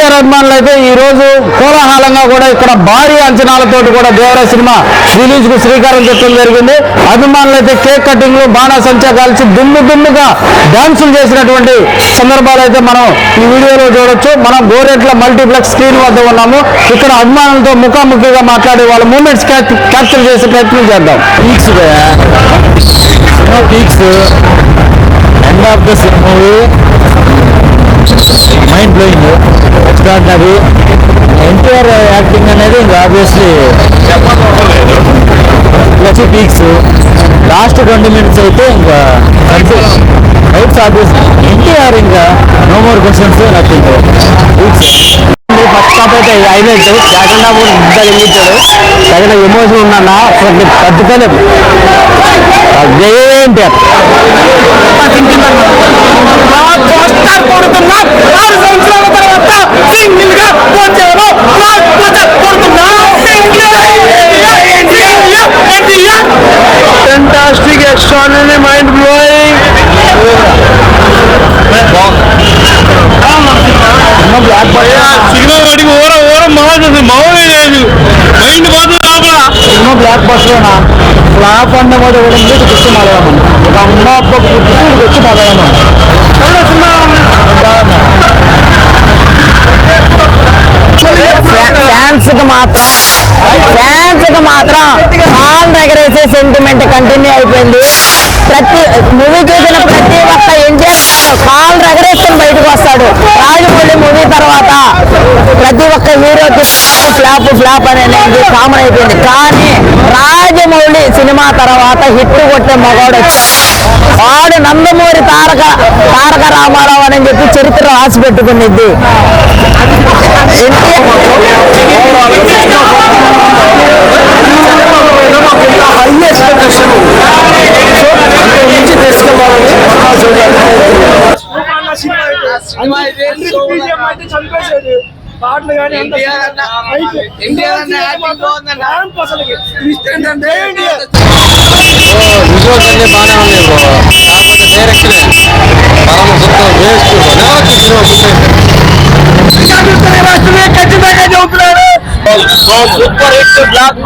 ఎన్టీఆర్ అభిమానులు అయితే ఈ రోజు కోలాహలంగా కూడా ఇక్కడ భారీ అంచనాలతో కూడా దేవరా సినిమా రిలీజ్ కు శ్రీకారం చుట్టడం జరిగింది. అభిమానులు అయితే కేక్ కటింగ్లు బాణాసంచా కాల్చి దుమ్ముగా డాన్సులు చేసినటువంటి సందర్భాలు అయితే మనం ఈ వీడియోలో చూడొచ్చు. మనం గోరెట్ల మల్టీప్లెక్స్ స్క్రీన్ వద్ద ఉన్నాము. ఇక్కడ అభిమానులతో ముఖాముఖిగా మాట్లాడే వాళ్ళ మూమెంట్స్ క్యాప్చర్ చేసే ప్రయత్నం చేద్దాం. Peaks end of the movie mind blowing, extraordinary. NTR acting అనేది ఇంకా ఆబ్వియస్లీ వచ్చి పీక్స్. లాస్ట్ 20 minutes అయితే ఇంకా రైట్స్ ఆబ్వియస్. ఎన్టీఆర్ ఇంకా no more questions nothing. Peaks first half అయితే హైలైట్. జాగండా కూడా ఇంత వెళ్ళించాడు. తగిన ఎమోషన్ ఉందన్న అసలు తట్టుకోలేదు. NTR fantastic, extraordinary, mind blowing. సినిమా వాడికి ఓరం మామూలు లేదు. మైండ్ మాత్రం లోపల సినిమా బ్లాక్ బస్టర్నా ఫ్లాప్ అన్న కూడా వచ్చి మాట్లాడమని ఒక అమ్మ అప్ప వచ్చి మాట్లాడమని ఫ్యాన్స్ మాత్రం కాల్ ఎగరేసే సెంటిమెంట్ కంటిన్యూ అయిపోయింది. ప్రతి మూవీ చూసిన ప్రతి ఒక్క ఎన్టీఆర్ కాల్ ఎగరేసుకుని బయటకు వస్తాడు. రాజమౌళి మూవీ తర్వాత ప్రతి ఒక్క హీరోకి ఫ్లాప్ అనేది కామన్ అయిపోయింది. కానీ రాజమౌళి సినిమా తర్వాత హిట్ కొట్టే మగవాడు వాడు నందమూరి తారక రామారావు అని చెప్పి చరిత్ర రాసి పెట్టుకునిద్ది. పాటలు కానీ బాగానే ఉంది బ్రో. కాకపోతే డైరెక్షన్ ఖచ్చితంగా చెబుతున్నాడు. Super hit black